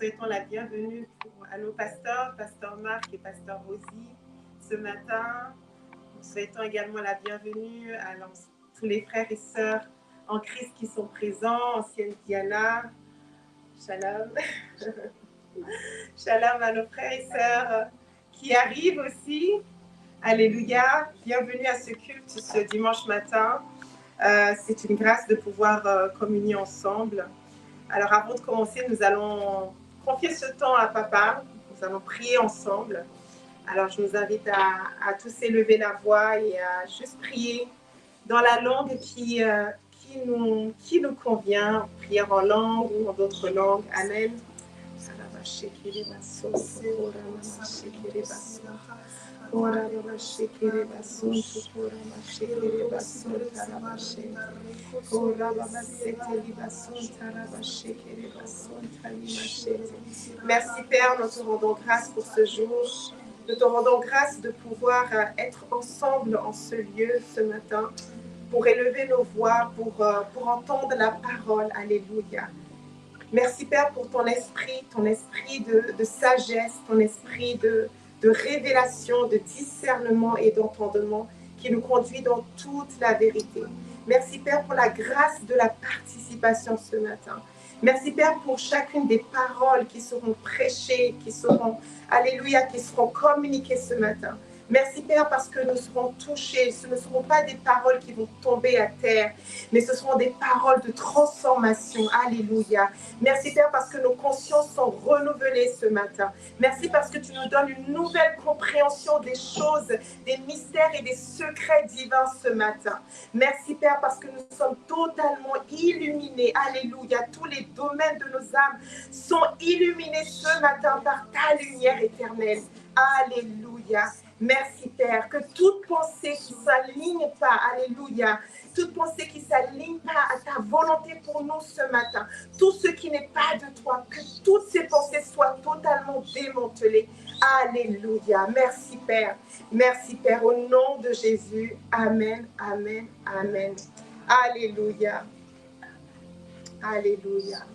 souhaitons la bienvenue à nos pasteurs, pasteur Marc et pasteur Rosie, ce matin. Nous souhaitons également la bienvenue à tous les frères et sœurs en Christ qui sont présents, ancienne Diana, Shalom. Shalom à nos frères et sœurs qui arrivent aussi. Alléluia. Bienvenue à ce culte ce dimanche matin. C'est une grâce de pouvoir communier ensemble. Alors avant de commencer, nous allons confier ce temps à Papa. Nous allons prier ensemble. Alors je vous invite à tous élever la voix et à juste prier dans la langue qui nous convient, prière en langue ou en d'autres langues. Amen. Merci Père, nous te rendons grâce pour ce jour. Nous te rendons grâce de pouvoir être ensemble en ce lieu ce matin pour élever nos voix, pour entendre la parole. Alléluia. Merci Père pour ton esprit de sagesse, ton esprit de révélation, de discernement et d'entendement qui nous conduit dans toute la vérité. Merci Père pour la grâce de la participation ce matin. Merci Père pour chacune des paroles qui seront prêchées, qui seront, alléluia, qui seront communiquées ce matin. Merci Père parce que nous serons touchés. Ce ne seront pas des paroles qui vont tomber à terre, mais ce seront des paroles de transformation. Alléluia. Merci Père parce que nos consciences sont renouvelées ce matin. Merci parce que tu nous donnes une nouvelle compréhension des choses, des mystères et des secrets divins ce matin. Merci Père parce que nous sommes totalement illuminés. Alléluia. Tous les domaines de nos âmes sont illuminés ce matin par ta lumière éternelle. Alléluia. Merci Père, que toute pensée qui ne s'aligne pas, alléluia, toute pensée qui ne s'aligne pas à ta volonté pour nous ce matin, tout ce qui n'est pas de toi, que toutes ces pensées soient totalement démantelées. Alléluia. Merci Père. Merci Père, au nom de Jésus. Amen, amen, amen. Alléluia. Alléluia.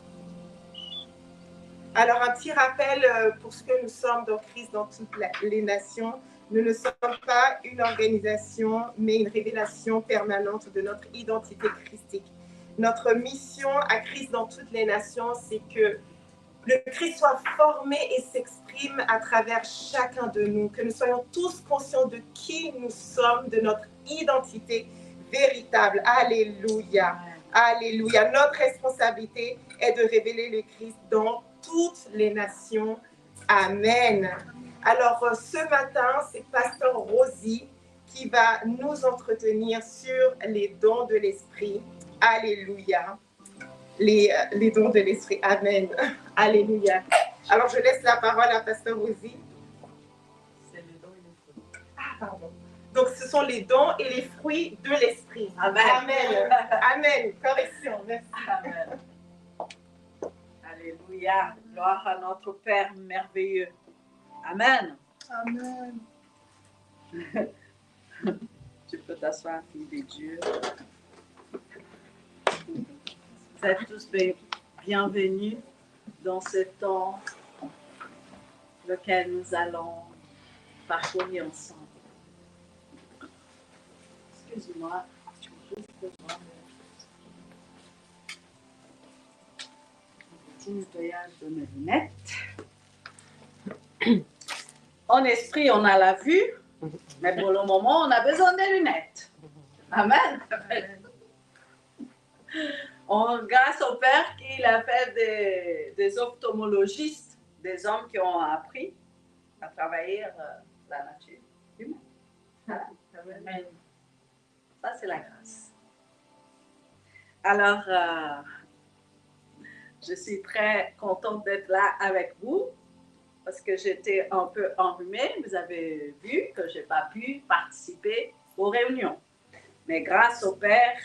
Alors, un petit rappel pour ce que nous sommes dans Christ dans toutes les nations. Nous ne sommes pas une organisation, mais une révélation permanente de notre identité christique. Notre mission à Christ dans toutes les nations, c'est que le Christ soit formé et s'exprime à travers chacun de nous, que nous soyons tous conscients de qui nous sommes, de notre identité véritable. Alléluia. Alléluia. Notre responsabilité est de révéler le Christ dans toutes les nations. Amen. Alors, ce matin, c'est Pasteur Rosie qui va nous entretenir sur les dons de l'Esprit. Alléluia. Les dons de l'Esprit. Amen. Alléluia. Alors, je laisse la parole à Pasteur Rosie. C'est les dons et les fruits. Ah, pardon. Donc, ce sont les dons et les fruits de l'Esprit. Amen. Amen. Amen. Correction. Merci. Amen. Alléluia. Gloire à notre Père merveilleux. Amen. Amen. Tu peux t'asseoir, fille de Dieu. Vous êtes tous bienvenus dans ce temps lequel nous allons parcourir ensemble. Excuse-moi, petit nettoyage de mes lunettes. En esprit, on a la vue, mais pour le moment, on a besoin des lunettes. Amen. Grâce au Père qu'il a fait des ophtalmologistes, des hommes qui ont appris à travailler la nature humaine. Amen. Ça, c'est la grâce. Alors, je suis très contente d'être là avec vous parce que j'étais un peu enrhumée. Vous avez vu que je n'ai pas pu participer aux réunions. Mais grâce au Père,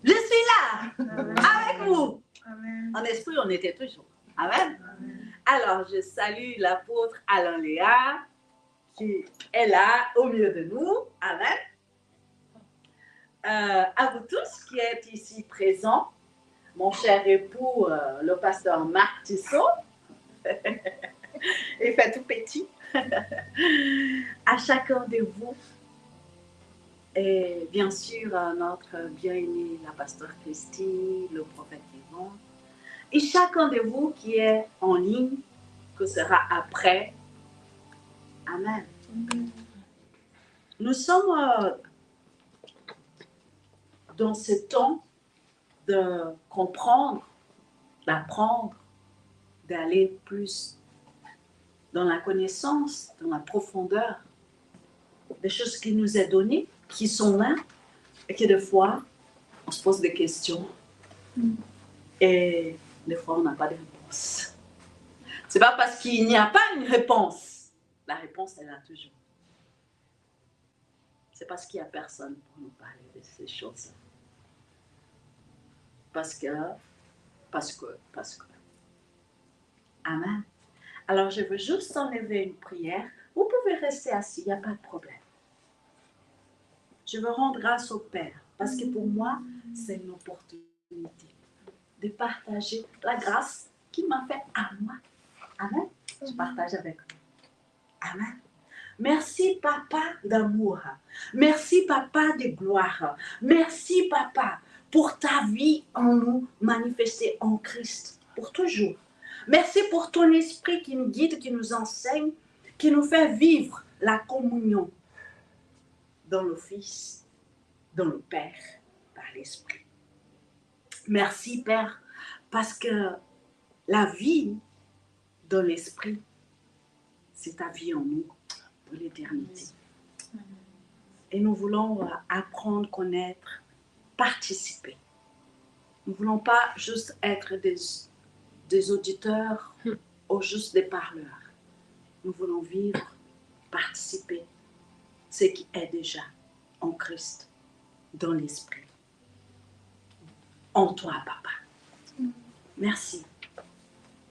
je suis là, Amen. Avec vous. Amen. En esprit, on était toujours. Amen. Amen. Alors, je salue l'apôtre Alain Léa qui est là au milieu de nous. Amen. À vous tous qui êtes ici présents, mon cher époux, le pasteur Marc Tissot, Il fait tout petit. À chacun de vous, et bien sûr à notre bien-aimée, la pasteur Christy, le prophète Yvon, et chacun de vous qui est en ligne, que sera après. Amen. Nous sommes dans ce temps de comprendre, d'apprendre, d'aller plus dans la connaissance, dans la profondeur des choses qui nous est données, qui sont là, et que des fois, on se pose des questions et des fois, on n'a pas de réponse. C'est pas parce qu'il n'y a pas une réponse. La réponse, elle est là toujours. C'est parce qu'il n'y a personne pour nous parler de ces choses-là. Parce que. Amen. Alors, je veux juste enlever une prière. Vous pouvez rester assis, il n'y a pas de problème. Je veux rendre grâce au Père, parce que pour moi, c'est une opportunité de partager la grâce qu'il m'a fait à moi. Amen. Je partage avec vous. Amen. Merci, Papa d'amour. Merci, Papa de gloire. Merci, Papa, pour ta vie en nous manifestée en Christ, pour toujours. Merci pour ton esprit qui nous guide, qui nous enseigne, qui nous fait vivre la communion dans le Fils, dans le Père, par l'Esprit. Merci, Père, parce que la vie dans l'Esprit, c'est ta vie en nous pour l'éternité. Et nous voulons apprendre, connaître, participer. Nous ne voulons pas juste être des auditeurs ou juste des parleurs. Nous voulons vivre, participer, ce qui est déjà en Christ, dans l'Esprit. En toi, Papa. Merci.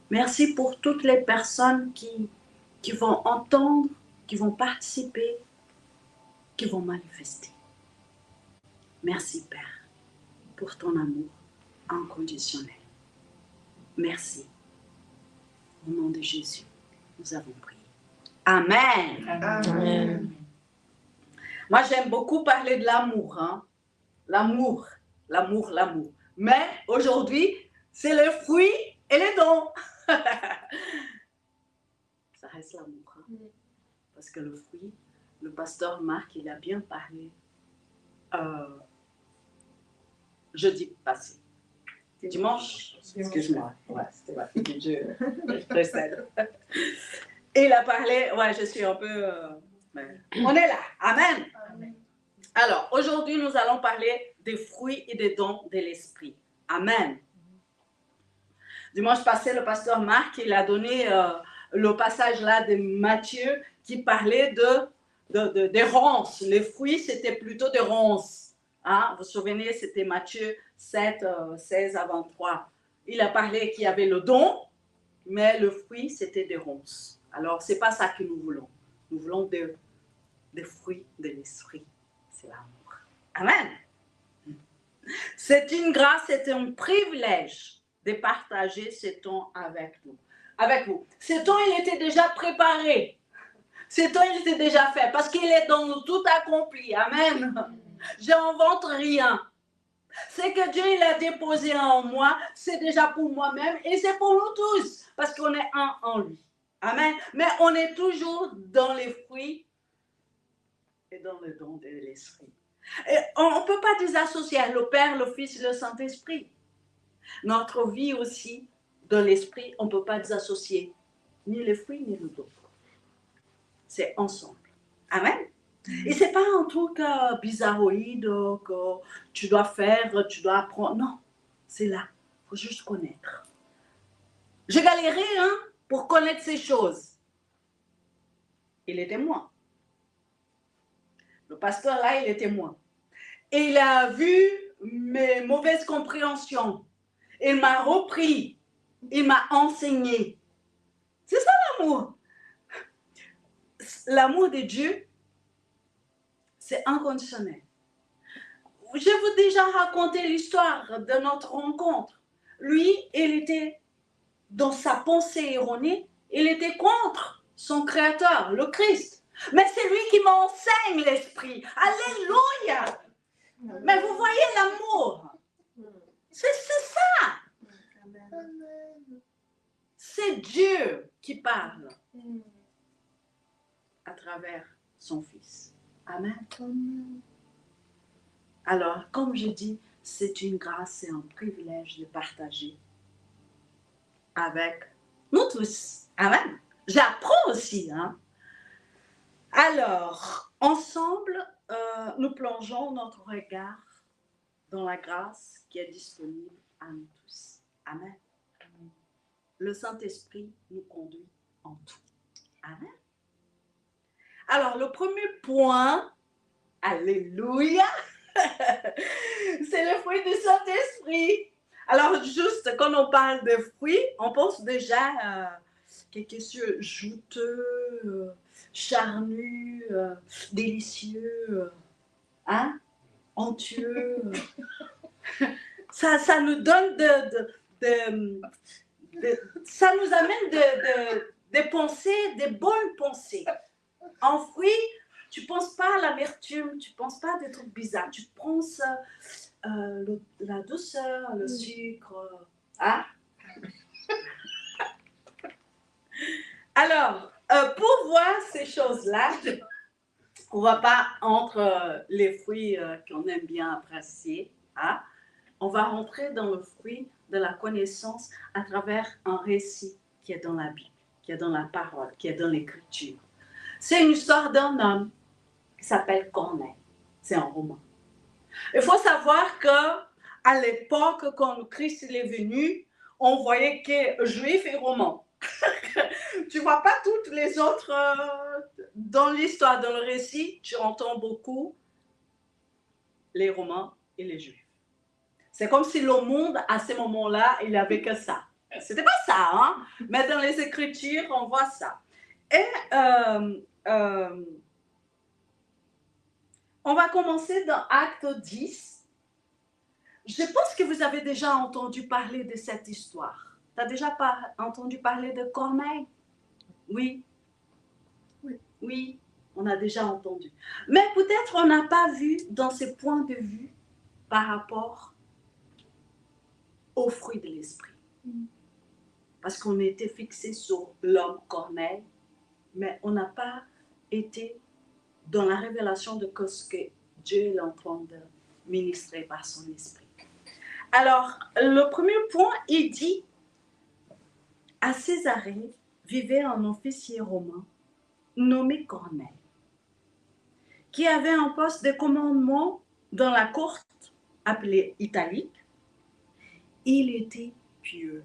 Merci pour toutes les personnes qui vont entendre, qui vont participer, qui vont manifester. Merci, Père, pour ton amour inconditionnel. Merci. Au nom de Jésus, nous avons prié. Amen. Amen. Moi, j'aime beaucoup parler de l'amour. Hein? L'amour. Mais aujourd'hui, c'est le fruit et les dons. Ça reste l'amour. Hein? Parce que le fruit, le pasteur Marc, il a bien parlé jeudi passé. Dimanche, excuse-moi. Ouais, c'était ma fille, je précède. Il a parlé, ouais, je suis un peu... on est là, amen. Amen. Alors, aujourd'hui, nous allons parler des fruits et des dons de l'esprit. Amen. Dimanche passé, le pasteur Marc, il a donné le passage là de Matthieu qui parlait des ronces. Les fruits, c'était plutôt des ronces. Hein? Vous vous souvenez, c'était Matthieu 7, 16 à 23. Il a parlé qu'il y avait le don, mais le fruit, c'était des ronces. Alors, ce n'est pas ça que nous voulons. Nous voulons des fruits de l'esprit. C'est l'amour. Amen. C'est une grâce, c'est un privilège de partager ce temps avec vous. Ce temps, il était déjà préparé. Ce temps, il était déjà fait parce qu'il est dans nous tout accompli. Amen. Je n'invente rien. Ce que Dieu il a déposé en moi, c'est déjà pour moi-même et c'est pour nous tous parce qu'on est un en lui. Amen. Mais on est toujours dans les fruits et dans le don de l'esprit. Et on ne peut pas désassocier le Père, le Fils et le Saint-Esprit. Notre vie aussi, dans l'esprit, on ne peut pas désassocier ni les fruits ni le don. C'est ensemble. Amen. Et ce n'est pas un truc bizarroïde que tu dois faire, tu dois apprendre. Non, c'est là. Il faut juste connaître. J'ai galéré pour connaître ces choses. Il est témoin. Le pasteur là, il est témoin. Et il a vu mes mauvaises compréhensions. Il m'a repris. Il m'a enseigné. C'est ça l'amour. L'amour de Dieu, c'est inconditionnel. Je vous ai déjà raconté l'histoire de notre rencontre. Lui, il était dans sa pensée erronée, il était contre son Créateur, le Christ. Mais c'est lui qui m'enseigne l'Esprit. Alléluia! Mais vous voyez l'amour. C'est ça. C'est Dieu qui parle à travers son Fils. Amen. Alors, comme je dis, c'est une grâce et un privilège de partager avec nous tous. Amen. J'apprends aussi. Hein? Alors, ensemble, nous plongeons notre regard dans la grâce qui est disponible à nous tous. Amen. Le Saint-Esprit nous conduit en tout. Amen. Alors, le premier point, alléluia, c'est le fruit du Saint-Esprit. Alors, juste quand on parle de fruits, on pense déjà à quelque chose juteux, charnu, délicieux, hein, onctueux. Ça nous donne ça nous amène des pensées, des bonnes pensées. En fruits, tu ne penses pas à l'amertume, tu ne penses pas à des trucs bizarres, tu penses la douceur, le sucre. Hein? Alors, pour voir ces choses-là, on ne va pas entre les fruits qu'on aime bien apprécier. Hein? On va rentrer dans le fruit de la connaissance à travers un récit qui est dans la Bible, qui est dans la parole, qui est dans l'Écriture. C'est une histoire d'un homme qui s'appelle Corneille. C'est un roman. Il faut savoir qu'à l'époque, quand Christ est venu, on voyait que juif et roman. Tu ne vois pas toutes les autres dans l'histoire, dans le récit, tu entends beaucoup les romans et les juifs. C'est comme si le monde, à ce moment-là, il n'y avait que ça. C'était pas ça, hein? Mais dans les Écritures, on voit ça. Et on va commencer dans Acte 10. Je pense que vous avez déjà entendu parler de cette histoire. Tu as déjà entendu parler de Corneille? Oui. Oui, on a déjà entendu. Mais peut-être on n'a pas vu dans ses points de vue par rapport aux fruits de l'esprit. Parce qu'on était fixé sur l'homme Corneille, mais on n'a pas été dans la révélation de ce que Dieu est en train de ministrer par son esprit. Alors, le premier point, il dit, à Césarée vivait un officier romain nommé Corneille, qui avait un poste de commandement dans la cour appelée italique. Il était pieux.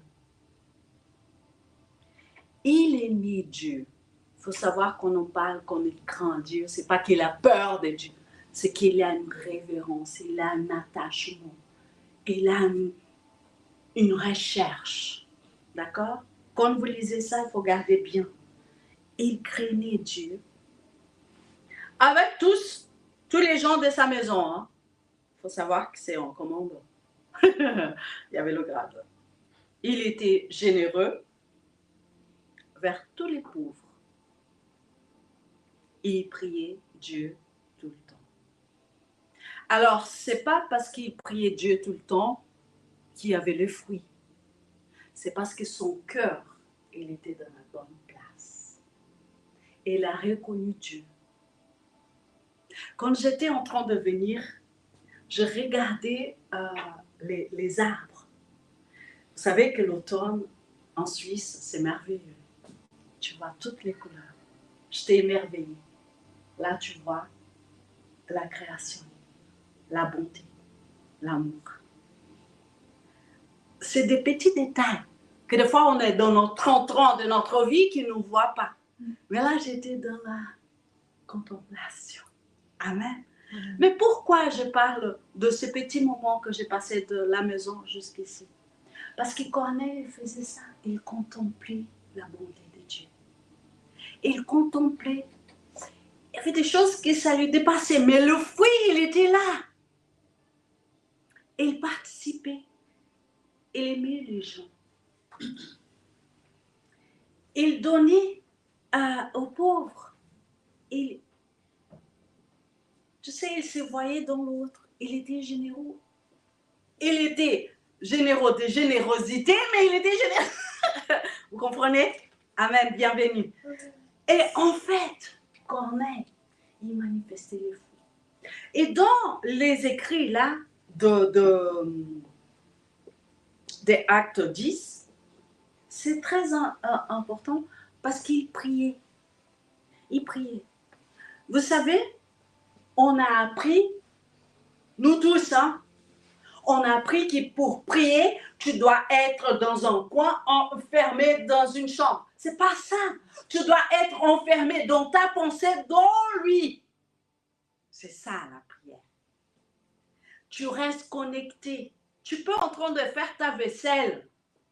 Il aimait Dieu. Il faut savoir qu'on en parle, qu'on craint Dieu. Ce n'est pas qu'il a peur de Dieu, c'est qu'il a une révérence, il a un attachement, il a une recherche. D'accord? Quand vous lisez ça, il faut garder bien. Il craignait Dieu. Avec tous les gens de sa maison. Hein. Il faut savoir que c'est un commandant. Il y avait le grade. Il était généreux vers tous les pauvres. Et il priait Dieu tout le temps. Alors, ce n'est pas parce qu'il priait Dieu tout le temps qu'il avait le fruit. C'est parce que son cœur, il était dans la bonne place. Et il a reconnu Dieu. Quand j'étais en train de venir, je regardais les arbres. Vous savez que l'automne en Suisse, c'est merveilleux. Tu vois toutes les couleurs. J'étais émerveillée. Là, tu vois la création, la bonté, l'amour. C'est des petits détails que des fois on est dans notre 30 ans de notre vie qui ne nous voient pas. Mais là, j'étais dans la contemplation. Amen. Mais pourquoi je parle de ce petit moment que j'ai passé de la maison jusqu'ici? Parce que Corneille faisait ça. Il contemplait la bonté de Dieu. Il contemplait. Il y avait des choses que ça lui dépassait, mais le fruit, il était là. Il participait. Il aimait les gens. il donnait aux pauvres. Tu sais, il se voyait dans l'autre. Il était généreux. Il était généreux de générosité, mais il était généreux. Vous comprenez? Amen, bienvenue. Et en fait, Corneille, il manifestait les fruits. Et dans les écrits là, des Actes 10, c'est très important parce qu'il priait. Il priait. Vous savez, on a appris, nous tous, hein, on a appris que pour prier, tu dois être dans un coin, enfermé dans une chambre. C'est pas ça. Tu dois être enfermé dans ta pensée, dans lui. C'est ça la prière. Tu restes connecté. Tu peux en train de faire ta vaisselle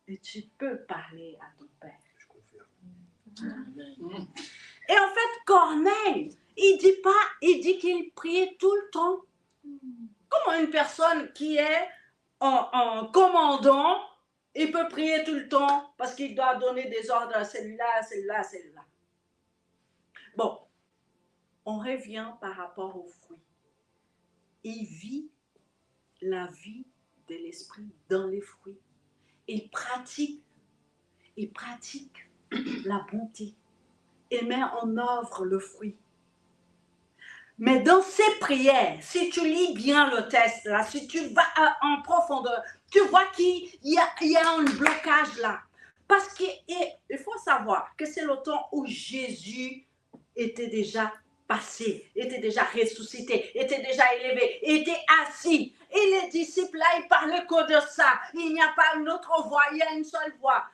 et tu peux parler à ton Père. Je confirme. Et en fait, Corneille, il dit qu'il priait tout le temps. Comment une personne qui est en commandant, il peut prier tout le temps parce qu'il doit donner des ordres à celui-là, à celui-là, à celui-là. Bon, on revient par rapport aux fruits. Il vit la vie de l'esprit dans les fruits. Il pratique la bonté. Il met en œuvre le fruit. Mais dans ces prières, si tu lis bien le texte, là, si tu vas en profondeur, tu vois qu'il y a un blocage là. Parce qu'il faut savoir que c'est le temps où Jésus était déjà passé, était déjà ressuscité, était déjà élevé, était assis. Et les disciples là, ils parlaient que de ça. Il n'y a pas une autre voie, il y a une seule voie.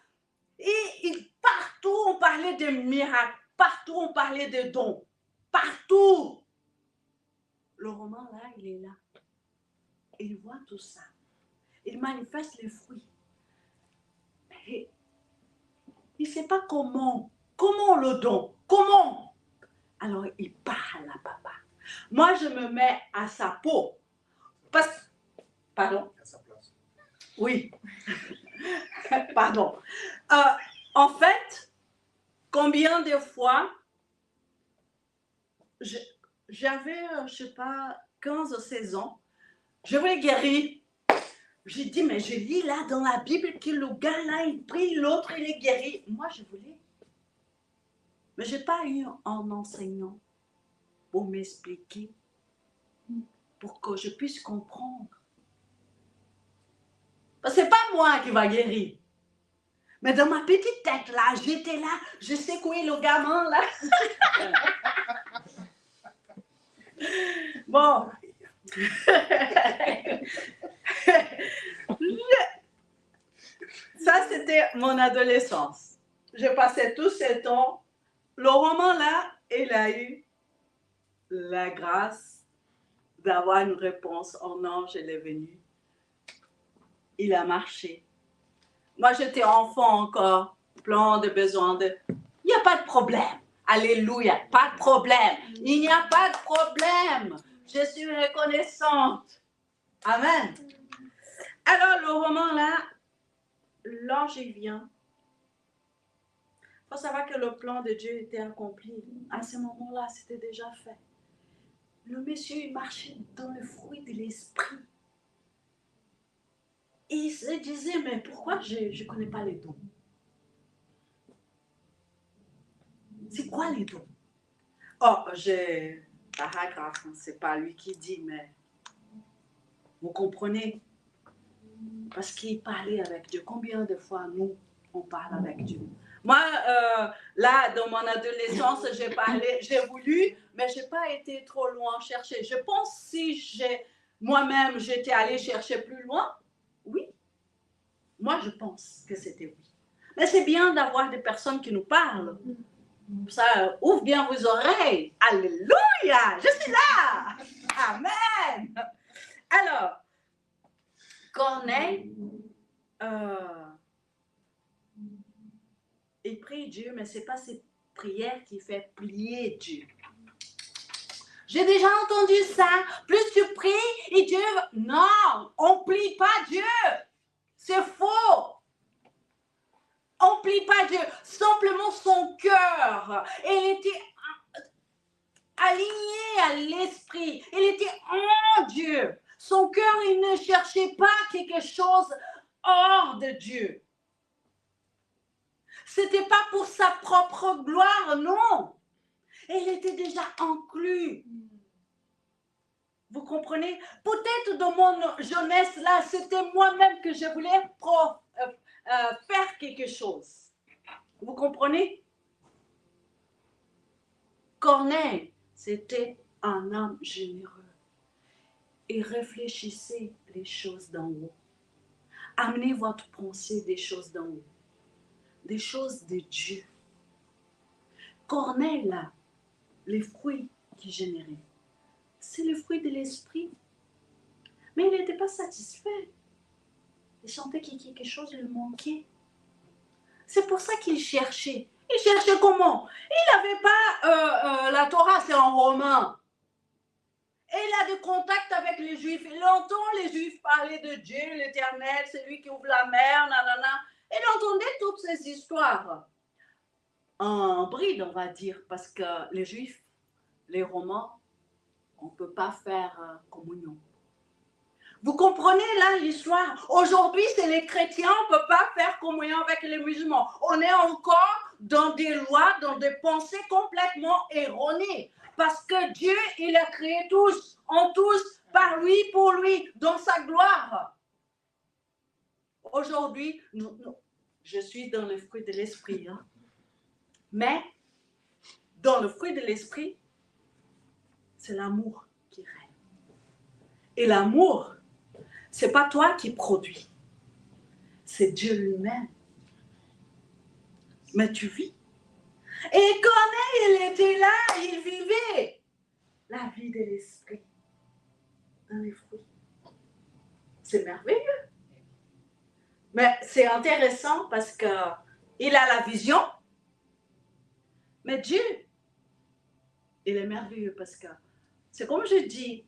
Et partout on parlait de miracles, partout on parlait de dons, partout. Le roman là, il est là. Il voit tout ça. Il manifeste les fruits. Mais il ne sait pas comment. Comment le don? Comment? Alors il parle à papa. Moi, je me mets à sa peau. Pardon? À sa place. Oui. Pardon. En fait, combien de fois j'avais, je ne sais pas, 15 ou 16 ans, je voulais guérir. J'ai dit, mais je lis là dans la Bible que le gars là, il prie, l'autre, il est guéri. Moi, je voulais. Mais je n'ai pas eu un enseignant pour m'expliquer, pour que je puisse comprendre. Ce n'est pas moi qui va guérir. Mais dans ma petite tête là, j'étais là, je secouais le gamin là. Bon. Ça, c'était mon adolescence. J'ai passé tout ce temps. Le roman là, il a eu la grâce d'avoir une réponse. Un ange, il est venu. Il a marché. Moi, j'étais enfant encore, plein de besoins de... Il n'y a pas de problème. Alléluia, pas de problème. Il n'y a pas de problème. Je suis reconnaissante. Amen. Alors, le roman là, l'ange il vient. Il faut savoir que le plan de Dieu était accompli. À ce moment-là, c'était déjà fait. Le monsieur, il marchait dans le fruit de l'esprit. Et il se disait, mais pourquoi je ne connais pas les dons? C'est quoi les dons? Oh, j'ai paragraphe, c'est pas lui qui dit, mais vous comprenez? Parce qu'il parlait avec Dieu. Combien de fois nous, on parle avec Dieu? Moi, là, dans mon adolescence, j'ai voulu, mais je n'ai pas été trop loin chercher. Je pense si moi-même, j'étais allée chercher plus loin, oui. Moi, je pense que c'était oui. Mais c'est bien d'avoir des personnes qui nous parlent. Ça ouvre bien vos oreilles. Alléluia! Je suis là! Amen! Alors, Corneille, il prie Dieu, mais ce n'est pas ses prières qui fait plier Dieu. J'ai déjà entendu ça. Plus tu pries et Dieu... Non, on ne plie pas Dieu. C'est faux. emplit pas Dieu, simplement son cœur. Il était aligné à l'esprit. Il était en Dieu. Son cœur, il ne cherchait pas quelque chose hors de Dieu. C'était pas pour sa propre gloire, non. Il était déjà inclus. Vous comprenez? Peut-être dans mon jeunesse, là, c'était moi-même que je voulais faire quelque chose. Vous comprenez? Corneille, c'était un homme généreux. Il réfléchissait les choses d'en haut. Amenez votre pensée des choses d'en haut. Des choses de Dieu. Corneille, là, les fruits qu'il générait, c'est le fruit de l'esprit. Mais il n'était pas satisfait. Il sentait que quelque chose lui manquait. C'est pour ça qu'il cherchait. Il cherchait comment? Il n'avait pas la Torah, c'est en romain. Et il a des contacts avec les Juifs. Il entend les Juifs parler de Dieu, l'Éternel, c'est lui qui ouvre la mer, nanana. Il entendait toutes ces histoires. En bride, on va dire, parce que les Juifs, les Romains, on ne peut pas faire communion. Vous comprenez là l'histoire? Aujourd'hui, c'est les chrétiens, on ne peut pas faire communion avec les musulmans. On est encore dans des lois, dans des pensées complètement erronées. Parce que Dieu, il a créé tous, en tous, par lui, pour lui, dans sa gloire. Aujourd'hui, je suis dans le fruit de l'esprit. Hein. Mais, dans le fruit de l'esprit, c'est l'amour qui règne. Et l'amour, c'est pas toi qui produis. C'est Dieu lui-même. Mais tu vis. Et Corneille, il était là, il vivait la vie de l'esprit dans les fruits. C'est merveilleux. Mais c'est intéressant parce qu'il a la vision. Mais Dieu, il est merveilleux parce que c'est comme je dis,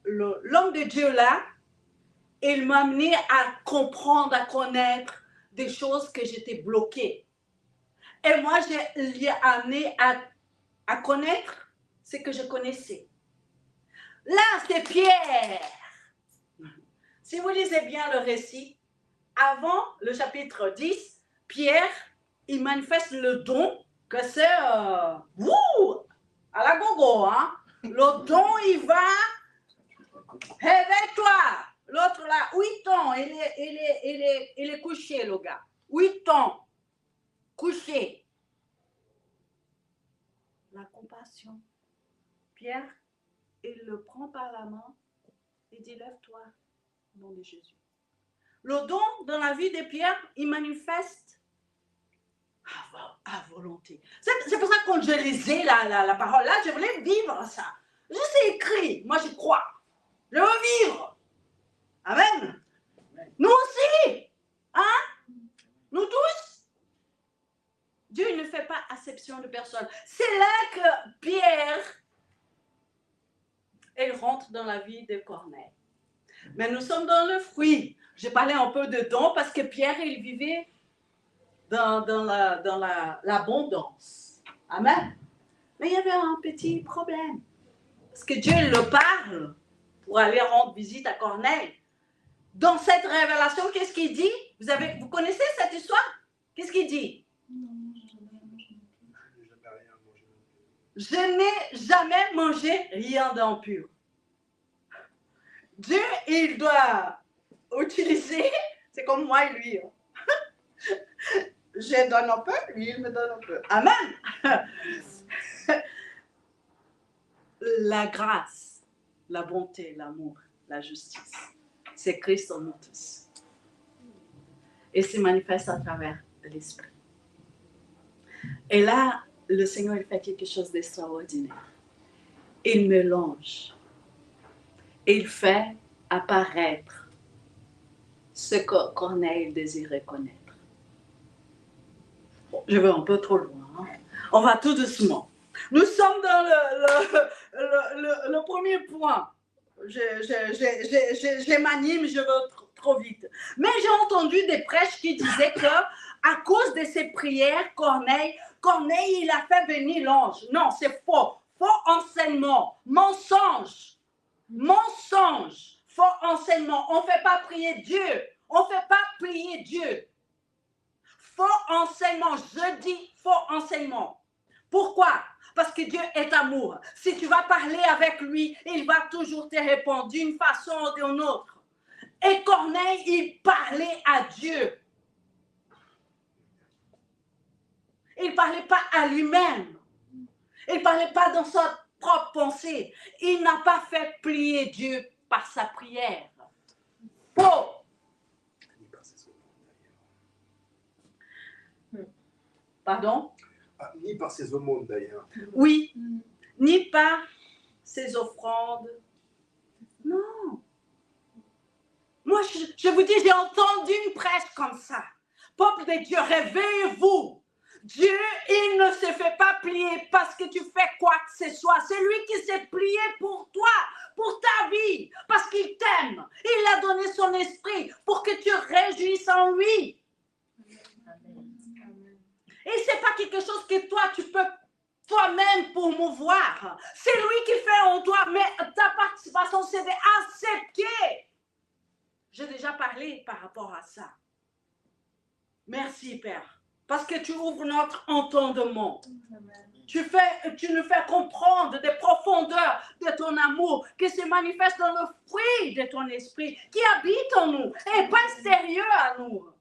l'homme de Dieu là, il m'a amené à comprendre, à connaître des choses que j'étais bloquée. Et moi, je l'ai amené à connaître ce que je connaissais. Là, c'est Pierre. Si vous lisez bien le récit, avant le chapitre 10, Pierre, il manifeste le don que c'est à la gogo. Hein? Le don, il va, réveille-toi. L'autre là, 8 ans, il est couché, le gars. 8 ans, couché. La compassion. Pierre, il le prend par la main et dit, lève-toi, au nom de Jésus. Le don dans la vie de Pierre, il manifeste à volonté. C'est pour ça que quand je lisais la parole là, je voulais vivre ça. Je sais écrit, moi je crois. Je veux vivre. Amen. Nous aussi. Hein? Nous tous. Dieu ne fait pas exception de personne. C'est là que Pierre, il rentre dans la vie de Corneille. Mais nous sommes dans le fruit. J'ai parlé un peu de don parce que Pierre, il vivait dans l'abondance. Amen. Mais il y avait un petit problème. Parce que Dieu le parle pour aller rendre visite à Corneille. Dans cette révélation, qu'est-ce qu'il dit? Vous connaissez cette histoire? Qu'est-ce qu'il dit? Je n'ai jamais mangé rien d'impur. Dieu, il doit utiliser, c'est comme moi et lui. Je donne un peu, lui, il me donne un peu. Amen. La grâce, la bonté, l'amour, la justice, c'est Christ en nous tous. Et se manifeste à travers l'esprit. Et là, le Seigneur, il fait quelque chose d'extraordinaire. Il mélange. Il fait apparaître ce que Corneille désirait connaître. Bon, je vais un peu trop loin. Hein? On va tout doucement. Nous sommes dans le premier point. je m'anime, je vais trop vite. Mais j'ai entendu des prêches qui disaient que à cause de ses prières, Corneille, il a fait venir l'ange. Non, c'est faux. Faux enseignement. Mensonge. Mensonge. Faux enseignement. On ne fait pas prier Dieu. On ne fait pas prier Dieu. Faux enseignement. Je dis faux enseignement. Pourquoi? Parce que Dieu est amour. Si tu vas parler avec lui, il va toujours te répondre d'une façon ou d'une autre. Et Corneille, il parlait à Dieu. Il ne parlait pas à lui-même. Il ne parlait pas dans sa propre pensée. Il n'a pas fait plier Dieu par sa prière. Faux. Pardon? Ni par ses aumônes d'ailleurs. Oui, ni par ses offrandes. Non. Moi, je vous dis, j'ai entendu une prêche comme ça. Peuple de Dieu, réveillez-vous. Dieu, il ne se fait pas plier parce que tu fais quoi que ce soit. C'est lui qui s'est plié pour toi, pour ta vie, parce qu'il t'aime. Il a donné son esprit pour que tu réjouisses en lui. Et ce n'est pas quelque chose que toi, tu peux toi-même promouvoir. C'est lui qui fait en toi, mais ta participation, c'est d'accepter. J'ai déjà parlé par rapport à ça. Merci, Père, parce que tu ouvres notre entendement. Tu nous fais comprendre des profondeurs de ton amour qui se manifeste dans le fruit de ton esprit, qui habite en nous et pas extérieur à nous.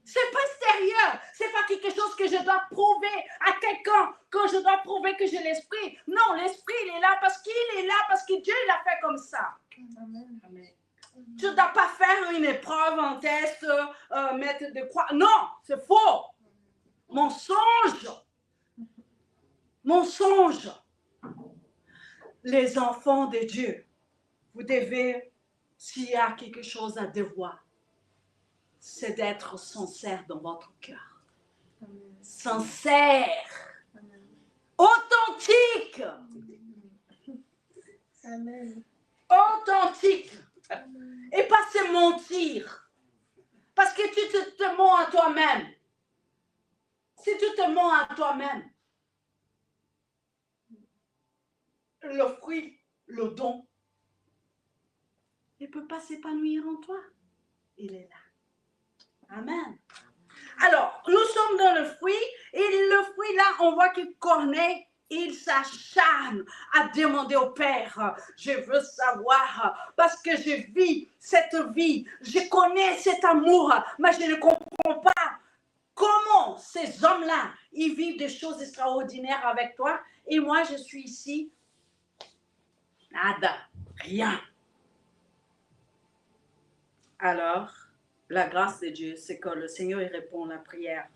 C'est pas extérieur, c'est pas quelque chose que je dois prouver à quelqu'un, que je dois prouver que j'ai l'esprit. Non, l'esprit, il est là parce qu'il est là, parce que Dieu l'a fait comme ça. Amen. Tu ne dois pas faire une épreuve, un test, mettre de croix. Non, c'est faux. Mensonge. Mensonge. Les enfants de Dieu, vous devez, s'il y a quelque chose à devoir, c'est d'être sincère dans votre cœur. Amen. Sincère. Amen. Authentique. Amen. Authentique. Amen. Et pas se mentir. Parce que tu te mens à toi-même. Si tu te mens à toi-même, le fruit, le don, il ne peut pas s'épanouir en toi. Il est là. Amen. Alors, nous sommes dans le fruit, et le fruit là, on voit que Corneille, il s'acharne à demander au Père, je veux savoir, parce que je vis cette vie, je connais cet amour, mais je ne comprends pas comment ces hommes-là, ils vivent des choses extraordinaires avec toi, et moi je suis ici, nada, rien. Alors, la grâce de Dieu, c'est que le Seigneur, il répond à la prière.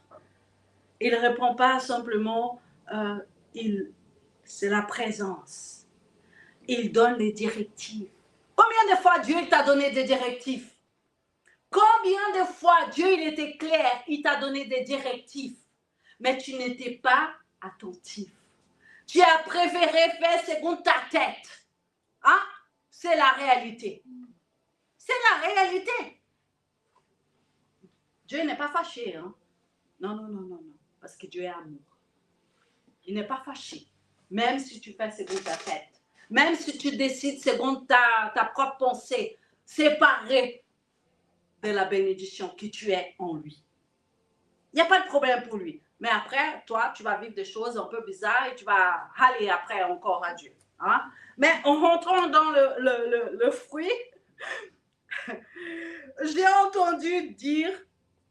Il ne répond pas simplement, c'est la présence. Il donne des directives. Combien de fois Dieu t'a donné des directives? Combien de fois Dieu, il était clair, il t'a donné des directives, mais tu n'étais pas attentif. Tu as préféré faire selon ta tête. Hein? C'est la réalité. C'est la réalité. Dieu n'est pas fâché. Hein? Non, non, non, non, non. Parce que Dieu est amour. Il n'est pas fâché. Même si tu fais selon ta tête. Même si tu décides selon ta propre pensée. Séparé de la bénédiction que tu es en lui. Il n'y a pas de problème pour lui. Mais après, toi, tu vas vivre des choses un peu bizarres et tu vas aller après encore à Dieu. Hein? Mais en rentrant dans le fruit, j'ai entendu dire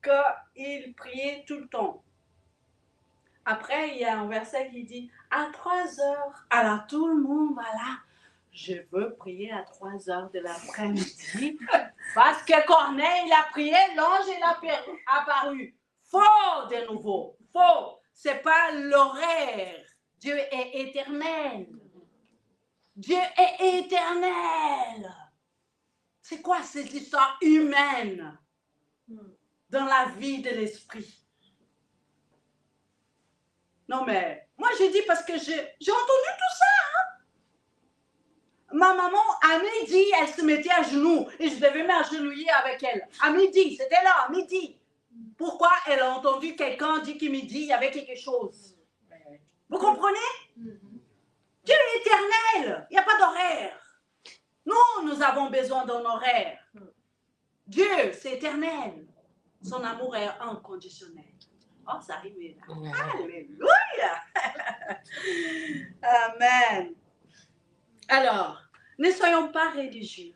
qu'il priait tout le temps. Après, il y a un verset qui dit, à 3 heures, alors tout le monde va là. Je veux prier à 3 heures de l'après-midi. Parce que Corneille, il a prié, l'ange, il a apparu. Faux de nouveau. Faux. Ce n'est pas l'horaire. Dieu est éternel. Dieu est éternel. C'est quoi cette histoire humaine dans la vie de l'esprit? Non, mais moi, j'ai dit parce que j'ai entendu tout ça. Hein? Ma maman, à midi, elle se mettait à genoux et je devais m'agenouiller avec elle. À midi, c'était là, à midi. Pourquoi elle a entendu quelqu'un dire qu'à midi, il y avait quelque chose? Vous comprenez? Dieu est éternel, il n'y a pas d'horaire. Nous avons besoin d'un horaire. Dieu, c'est éternel. Son amour est inconditionnel. Oh, ça arrive là. Alléluia! Amen. Alors, ne soyons pas religieux.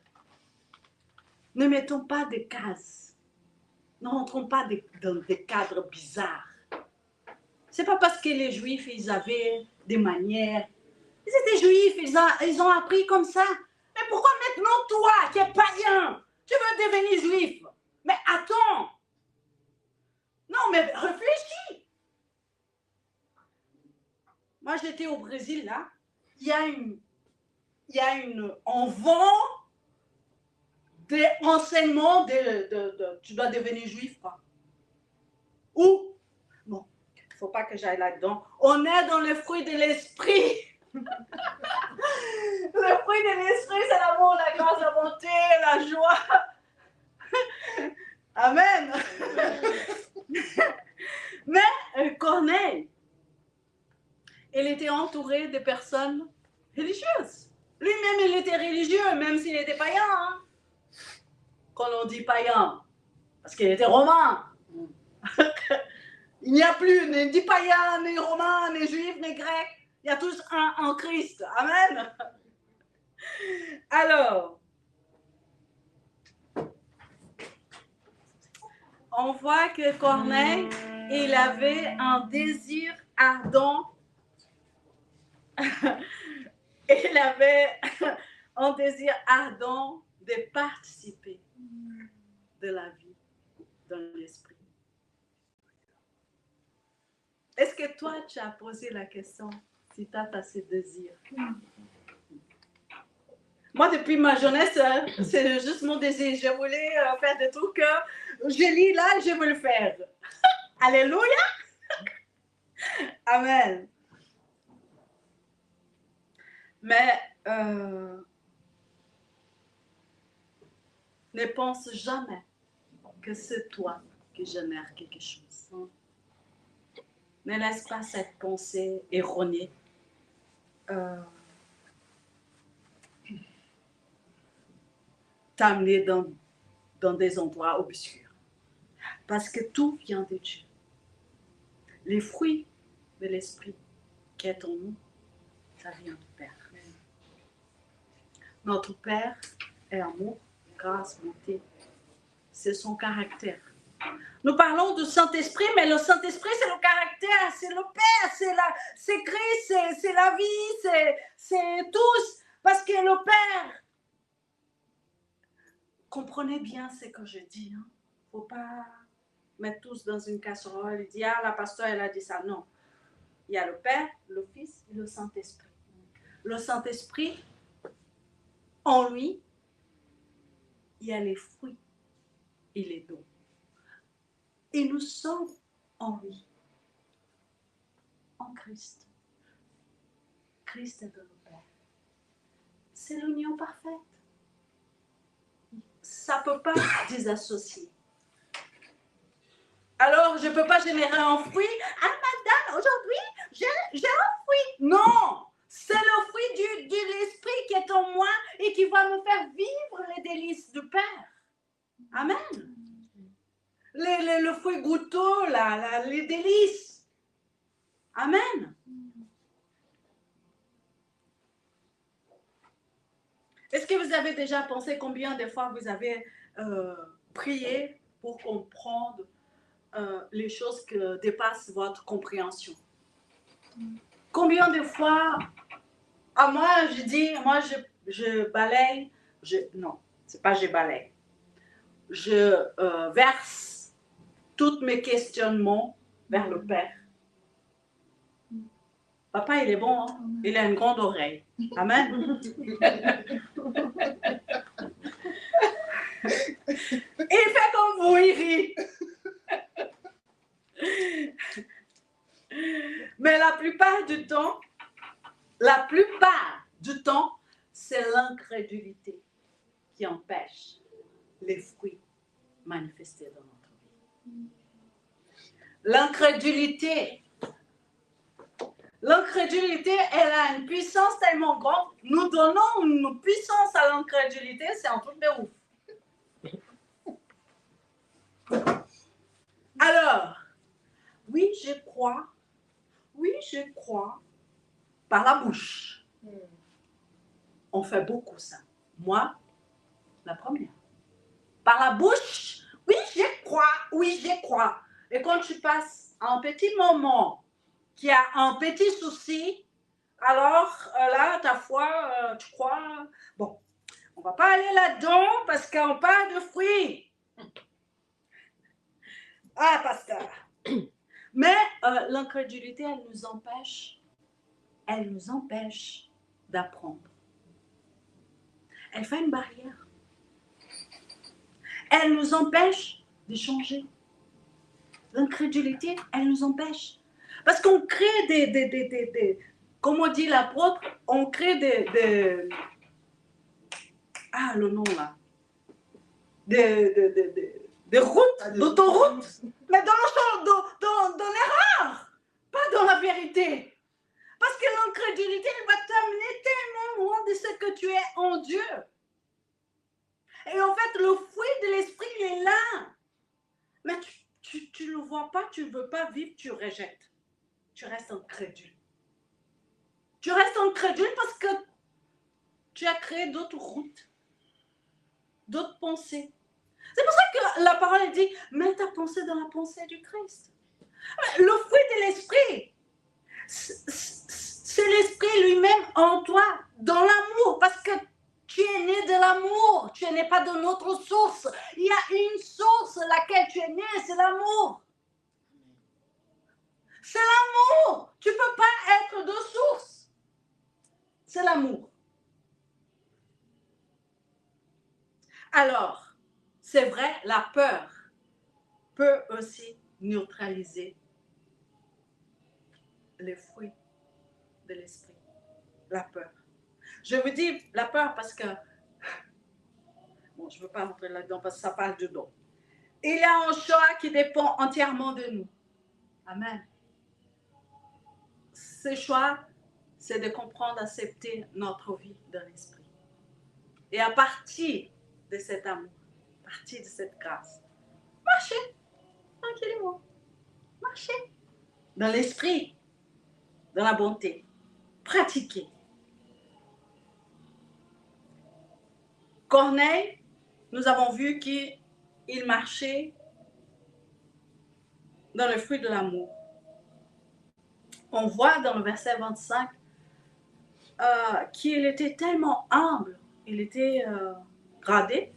Ne mettons pas des cases. Ne rentrons pas dans des cadres bizarres. C'est pas parce que les Juifs, ils avaient des manières. Ils étaient Juifs, ils ont appris comme ça. Mais pourquoi maintenant, toi, qui es païen, tu veux devenir Juif? Mais attends. Non, mais réfléchis. Moi, j'étais au Brésil, là. On vend des enseignements tu dois devenir juif, quoi. Ou, bon, il ne faut pas que j'aille là-dedans. On est dans le fruit de l'esprit. Le fruit de l'esprit, c'est l'amour, la grâce, la bonté, la joie. Amen. Mais Corneille, il était entouré de personnes religieuses. Lui-même, il était religieux, même s'il était païen. Hein? Quand on dit païen, parce qu'il était romain. Il n'y a plus ni païen, ni romain, ni juif, ni grec. Il y a tous un en Christ. Amen. Alors, on voit que Corneille, il avait un désir ardent. Il avait un désir ardent de participer de la vie dans l'esprit. Est-ce que toi, tu as posé la question si tu as ces désirs? Moi, depuis ma jeunesse, c'est juste mon désir. Je voulais faire des trucs que je lis là et je veux le faire. Alléluia! Amen. Mais ne pense jamais que c'est toi qui génère quelque chose. Ne laisse pas cette pensée erronée t'amener dans des endroits obscurs. Parce que tout vient de Dieu. Les fruits de l'esprit qui est en nous, ça vient du Père. Notre Père est amour, grâce, bonté. C'est son caractère. Nous parlons du Saint-Esprit, mais le Saint-Esprit, c'est le caractère, c'est le Père, c'est Christ, c'est la vie, c'est tous. Parce que le Père, comprenez bien ce que je dis. Il ne faut pas mettre tous dans une casserole et dire, ah, la pasteur, elle a dit ça. Non. Il y a le Père, le Fils et le Saint-Esprit. Le Saint-Esprit, en lui, il y a les fruits et les dons. Et nous sommes en lui, en Christ. Christ est de le Père. C'est l'union parfaite. Ça ne peut pas désassocier. Alors, je ne peux pas générer un fruit. Ah, madame, aujourd'hui, j'ai un fruit. Non, c'est le fruit de l'esprit qui est en moi et qui va me faire vivre les délices du Père. Amen. Le fruit goûteux, les délices. Amen. Est-ce que vous avez déjà pensé combien de fois vous avez prié pour comprendre les choses qui dépassent votre compréhension? Combien de fois, moi je dis, je balaye, non, c'est pas je balaye, je verse tous mes questionnements vers le Père. Papa, il est bon, hein? Il a une grande oreille. Amen. Il fait comme vous, il rit. Mais la plupart du temps, c'est l'incrédulité qui empêche les fruits manifestés dans notre vie. L'incrédulité, elle a une puissance tellement grande. Nous donnons une puissance à l'incrédulité, c'est un truc de ouf. Alors, oui, je crois, par la bouche. On fait beaucoup ça. Moi, la première. Par la bouche, oui, je crois. Et quand tu passes un petit moment qui a un petit souci, alors là, ta foi, tu crois, bon, on ne va pas aller là-dedans parce qu'on parle de fruits. Ah, pasteur. Mais l'incrédulité, elle nous empêche d'apprendre. Elle fait une barrière. Elle nous empêche de changer. L'incrédulité, elle nous empêche. Parce qu'on crée comme on dit l'apôtre, on crée le nom là. Des routes, d'autoroutes, mais dans l'erreur, pas dans la vérité. Parce que l'incrédulité, elle va t'amener tellement loin de ce que tu es en Dieu. Et en fait, le fruit de l'esprit, il est là. Mais tu ne le vois pas, tu ne veux pas vivre, tu rejettes. Tu restes incrédule. Tu restes incrédule parce que tu as créé d'autres routes, d'autres pensées. C'est pour ça que la parole dit, mets ta pensée dans la pensée du Christ. Le fruit de l'esprit, c'est l'esprit lui-même en toi, dans l'amour, parce que tu es né de l'amour, tu n'es pas de notre source. Il y a une source laquelle tu es né, c'est l'amour. C'est l'amour. Tu ne peux pas être de source. C'est l'amour. Alors, c'est vrai, la peur peut aussi neutraliser les fruits de l'esprit. La peur. Je vous dis la peur parce que, bon, je ne veux pas rentrer là-dedans parce que ça parle de don. Il y a un choix qui dépend entièrement de nous. Amen. Ce choix, c'est de comprendre, accepter notre vie dans l'esprit. Et à partir de cet amour, à partir de cette grâce, marchez tranquillement. Marchez dans l'esprit, dans la bonté. Pratiquez. Corneille, nous avons vu qu'il marchait dans le fruit de l'amour. On voit dans le verset 25 qu'il était tellement humble, il était gradé,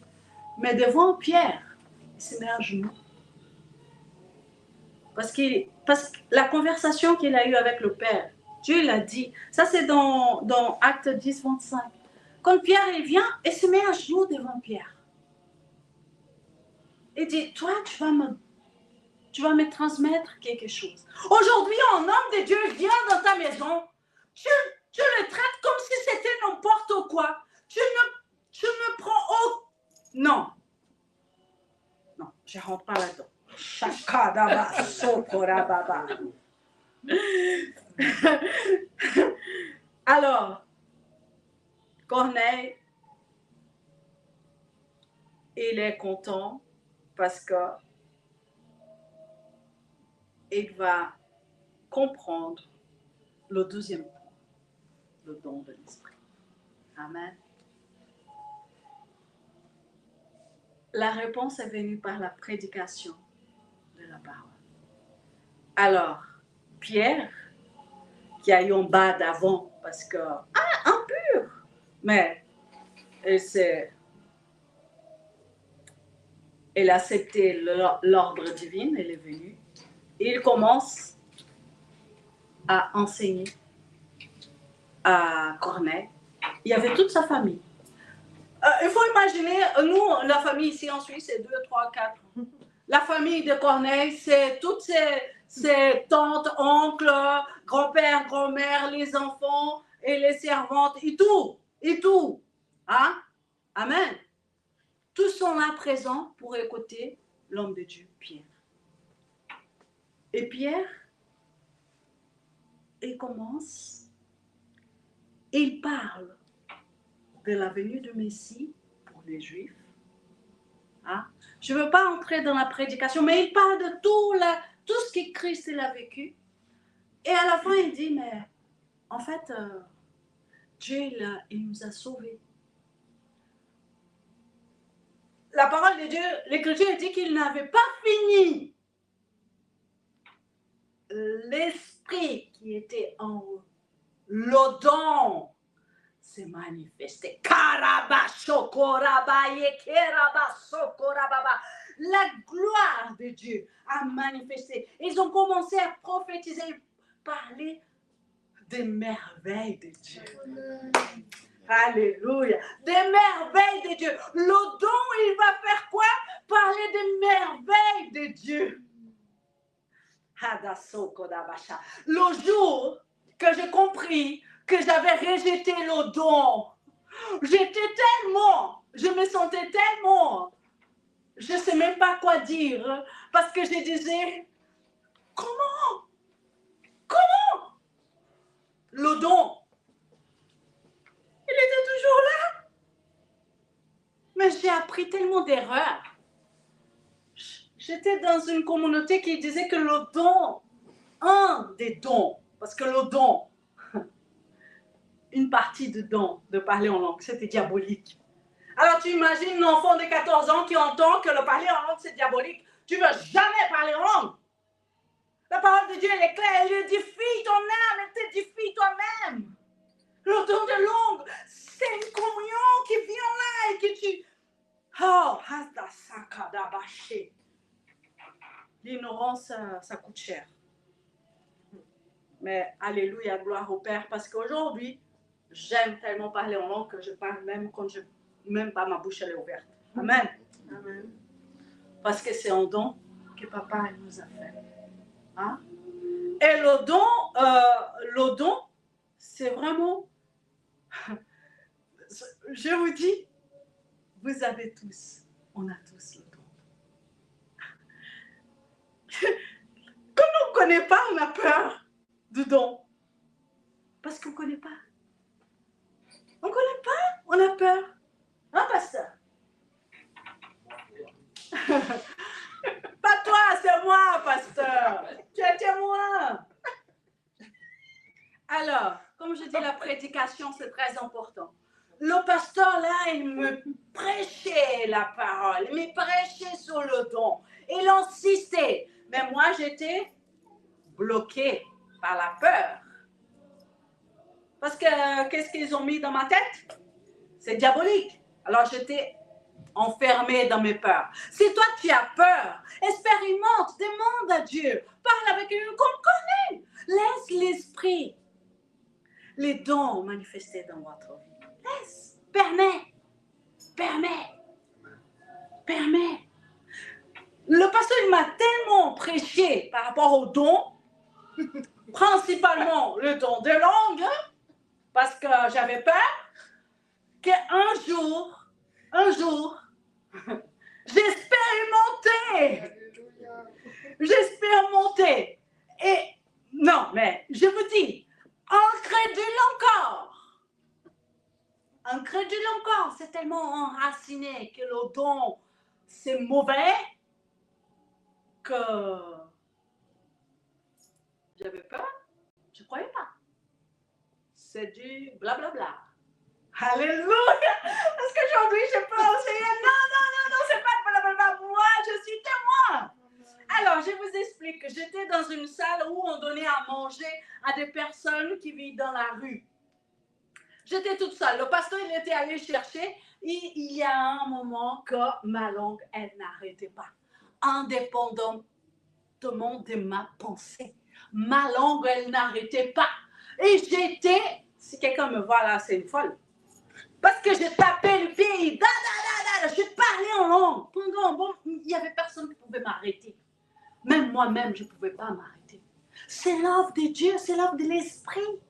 mais devant Pierre, il se met à genoux. Parce que la conversation qu'il a eue avec le Père, Dieu l'a dit, ça c'est dans Acte 10, 25. Quand Pierre il vient, il se met à genoux devant Pierre. Il dit, toi, tu vas me transmettre quelque chose. Aujourd'hui, un homme de Dieu vient dans ta maison, tu le traites comme si c'était n'importe quoi. Tu ne prends aucun... Non, je ne rentre pas là-dedans. Chakadaba, sokorababa. Alors, Corneille, il est content parce que il va comprendre le deuxième point, le don de l'esprit. Amen. La réponse est venue par la prédication de la parole. Alors, Pierre, qui a eu un bas d'avant parce que, impur, mais il a accepté l'ordre divin, il est venu, et il commence à enseigner à Corneille. Il y avait toute sa famille. Il faut imaginer, nous, la famille ici en Suisse, c'est 2, 3, 4. La famille de Corneille, c'est toutes ses tantes, oncles, grand-père, grand-mère, les enfants et les servantes et tout. et tout. Hein? Amen. Tous sont là présents pour écouter l'homme de Dieu, Pierre. Et Pierre, il commence, il parle de la venue du Messie pour les Juifs. Hein? Je ne veux pas entrer dans la prédication, mais il parle de tout ce que Christ il a vécu. Et à la fin, il dit, mais en fait, Dieu, il nous a sauvés. La parole de Dieu, l'Écriture dit qu'il n'avait pas fini. L'esprit qui était en eux, le don s'est manifesté. La gloire de Dieu a manifesté. Ils ont commencé à prophétiser, parler des merveilles de Dieu. Alléluia. Des merveilles de Dieu. Le don, il va faire quoi? Parler des merveilles de Dieu. Le jour que j'ai compris que j'avais rejeté le don, je me sentais tellement, je ne sais même pas quoi dire, parce que je disais, comment? Le don, il était toujours là. Mais j'ai appris tellement d'erreurs. J'étais dans une communauté qui disait que le don, un des dons, parce que le don, une partie du don de parler en langue, c'était diabolique. Alors tu imagines un enfant de 14 ans qui entend que le parler en langue c'est diabolique. Tu ne veux jamais parler en langue. La parole de Dieu elle est claire, elle édifie ton âme, elle t'édifie toi-même. Le don de langue, c'est une communion qui vient là et que tu... Oh, l'ignorance, ça coûte cher. Mais alléluia, gloire au Père, parce qu'aujourd'hui, j'aime tellement parler en langue que je parle même quand même pas ma bouche elle est ouverte. Amen. Amen. Parce que c'est un don que papa nous a fait. Hein? Et le don, c'est vraiment, je vous dis, vous avez tous, on a tous le don. Quand on ne connaît pas, on a peur du don. Parce qu'on ne connaît pas. On ne connaît pas, on a peur. Hein, pasteur? Pas toi, c'est moi, pasteur. Tu es témoin. Alors, comme je dis, la prédication, c'est très important. Le pasteur, là, il me prêchait la parole. Il me prêchait sur le don. Il insistait. Mais moi, j'étais bloquée par la peur. Parce que, qu'est-ce qu'ils ont mis dans ma tête? C'est diabolique. Alors, j'étais enfermée dans mes peurs. Si toi, tu as peur, expérimente, demande à Dieu. Parle avec lui, connaît. Laisse l'esprit, les dons manifester dans votre vie. Laisse, permets. Le pasteur, il m'a tellement prêché par rapport aux dons, principalement le don de langue, parce que j'avais peur, qu'un jour, j'expérimentais. Et non, mais je vous dis, incrédule encore, c'est tellement enraciné que le don, c'est mauvais, que j'avais peur, je ne croyais pas. C'est du blablabla. Alléluia! Parce qu'aujourd'hui, je peux enseigner. Non, c'est pas de blablabla. Moi, je suis témoin. Alors, je vous explique. J'étais dans une salle où on donnait à manger à des personnes qui vivent dans la rue. J'étais toute seule. Le pasteur, il était allé chercher. Et il y a un moment que ma langue, elle n'arrêtait pas. Indépendamment de ma pensée. Ma langue, elle n'arrêtait pas. Et j'étais... Si quelqu'un me voit là, c'est une folle. Parce que je tapais le pied. Je parlais en langue. Pendant bon, il n'y avait personne qui pouvait m'arrêter. Même moi-même, je ne pouvais pas m'arrêter. C'est l'œuvre de Dieu, c'est l'œuvre de l'Esprit.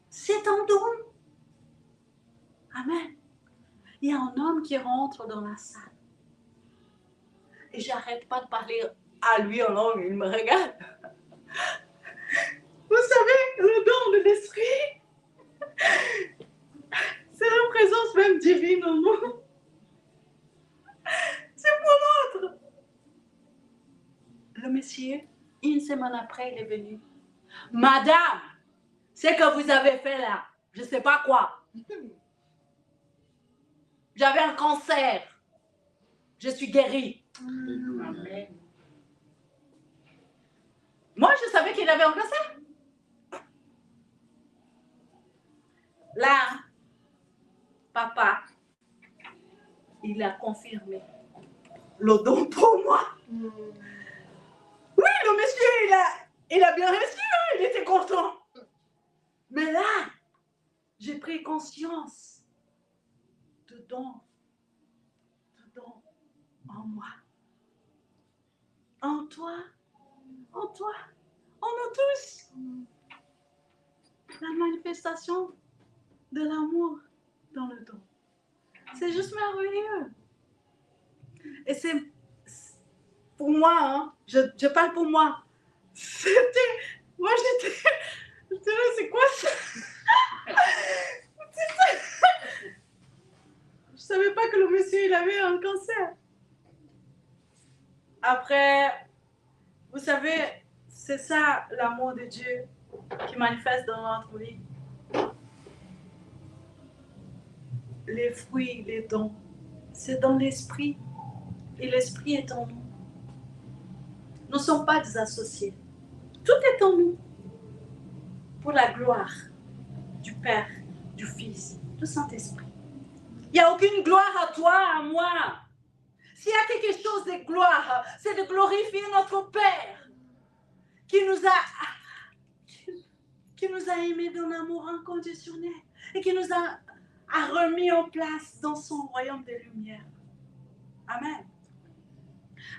C'est un don. Amen. Il y a un homme qui rentre dans la salle. Et j'arrête pas de parler à lui en langue, il me regarde. Vous savez, le don de l'esprit, c'est la présence même divine en nous. C'est pour l'autre. Le monsieur, une semaine après, il est venu. Madame, ce que vous avez fait là, je ne sais pas quoi. J'avais un cancer. Je suis guérie. Amen. Moi, je savais qu'il avait un cancer. Là, papa, il a confirmé le don pour moi. Oui, le monsieur, il a bien reçu, hein, il était content. Mais là, j'ai pris conscience de don en moi. En toi, en nous tous. La manifestation de l'amour dans le don. C'est juste merveilleux. Et c'est pour moi, hein, je parle pour moi. Moi j'étais là, c'est quoi ça? Je savais pas que le monsieur il avait un cancer. Après, vous savez, c'est ça l'amour de Dieu qui manifeste dans notre vie. Les fruits, les dons, c'est dans l'esprit. Et l'esprit est en nous. Nous ne sommes pas des associés. Tout est en nous. Pour la gloire du Père, du Fils, du Saint-Esprit. Il n'y a aucune gloire à toi, à moi. S'il y a quelque chose de gloire, c'est de glorifier notre Père qui nous a aimés d'un amour inconditionnel et qui nous a remis en place dans son royaume des lumières. Amen.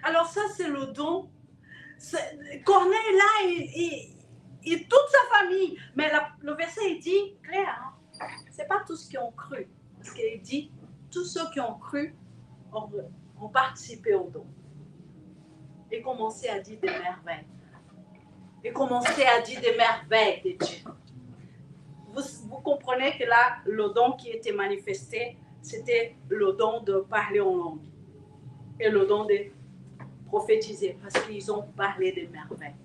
Alors ça, c'est le don. Corneille, là, et toute sa famille. Mais le verset, il dit, clair, hein, c'est pas tous qui ont cru. Parce qu'il dit, tous ceux qui ont cru ont participé au don. Et commencé à dire des merveilles. Et commencé à dire des merveilles de Dieu. Vous comprenez que là, le don qui était manifesté, c'était le don de parler en langue. Et le don de prophétiser, parce qu'ils ont parlé des merveilles.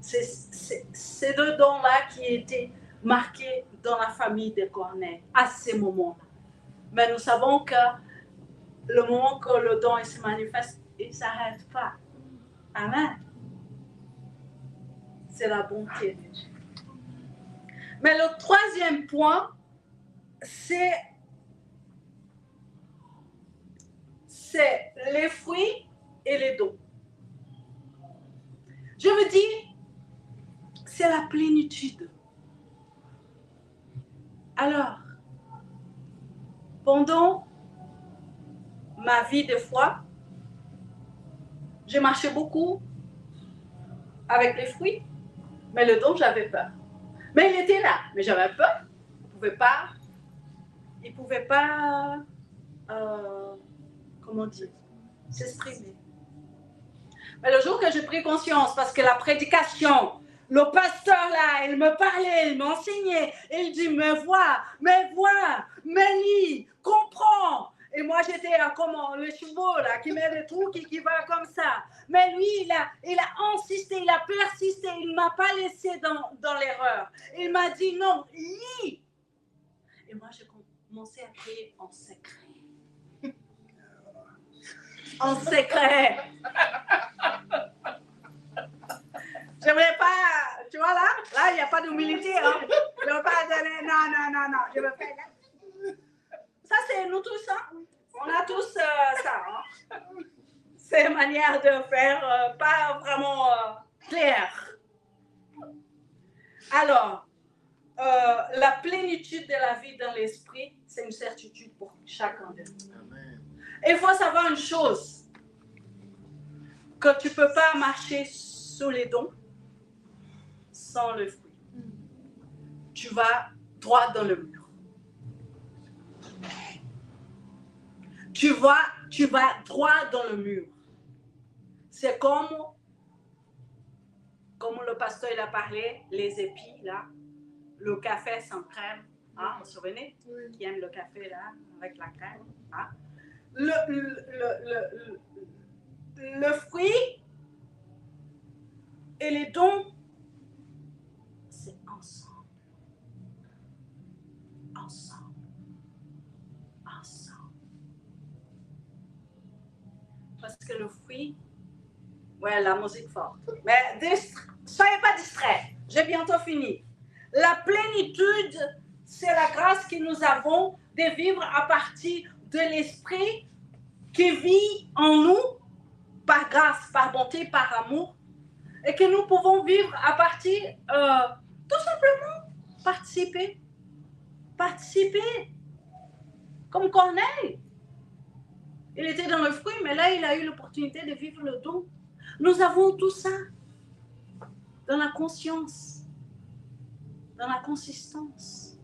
C'est deux dons-là qui étaient marqués dans la famille de Corneille, à ces moments-là. Mais nous savons que le moment que le don se manifeste, il ne s'arrête pas. Amen. C'est la bonté de Dieu. Mais le troisième point, c'est les fruits et les dons. Je veux dire, c'est la plénitude. Alors, pendant ma vie de foi, j'ai marché beaucoup avec les fruits, mais le don, j'avais peur. Mais il était là, mais j'avais peur. Il ne pouvait pas comment dire, s'exprimer. Mais le jour que j'ai pris conscience, parce que la prédication, le pasteur là, il me parlait, il m'enseignait, il dit, mais vois, mais lis, comprends. Et moi, j'étais comme le chevaux là, qui met des trous, qui va comme ça. Mais lui, il a insisté, il a persisté, il ne m'a pas laissé dans l'erreur. Il m'a dit, non, lis. Et moi, j'ai commencé à prier en secret. En secret. Je ne voulais pas, tu vois là, il n'y a pas d'humilité. Hein. Je ne veux pas donner, non, je veux faire. Ça, c'est nous tous, hein. On a tous ça. Hein. C'est une manière de faire pas vraiment claire. Alors, la plénitude de la vie dans l'esprit, c'est une certitude pour chacun de nous. Et il faut savoir une chose, que tu ne peux pas marcher sous les dons sans le fruit. Tu vas droit dans le mur. tu vas droit dans le mur. C'est comme le pasteur il a parlé, les épis là, le café sans crème, hein, vous vous souvenez? Qui aime le café là, avec la crème. Hein? Le fruit et les dons, c'est ensemble. Ensemble. Ensemble. Parce que le fruit, ouais, la musique forte. Mais soyez pas distraits. J'ai bientôt fini. La plénitude, c'est la grâce que nous avons de vivre à partir de l'Esprit qui vit en nous par grâce, par bonté, par amour, et que nous pouvons vivre à partir, tout simplement, participer. Participer. Comme Corneille. Il était dans le fruit, mais là, il a eu l'opportunité de vivre le don. Nous avons tout ça dans la conscience, dans la consistance.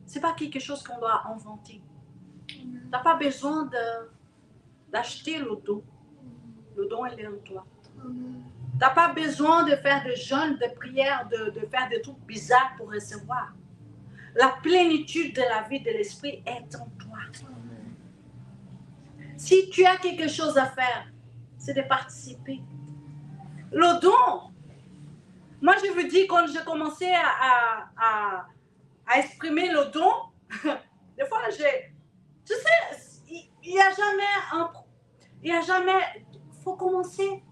Ce n'est pas quelque chose qu'on doit inventer. Tu n'as pas besoin d'acheter le don. Le don, il est en toi. Tu n'as pas besoin de faire des jeûnes, de prières, de faire des trucs bizarres pour recevoir. La plénitude de la vie de l'esprit est en toi. Si tu as quelque chose à faire, c'est de participer. Le don, moi je vous dis, quand j'ai commencé à exprimer le don, des fois tu sais, il n'y a jamais, faut commencer.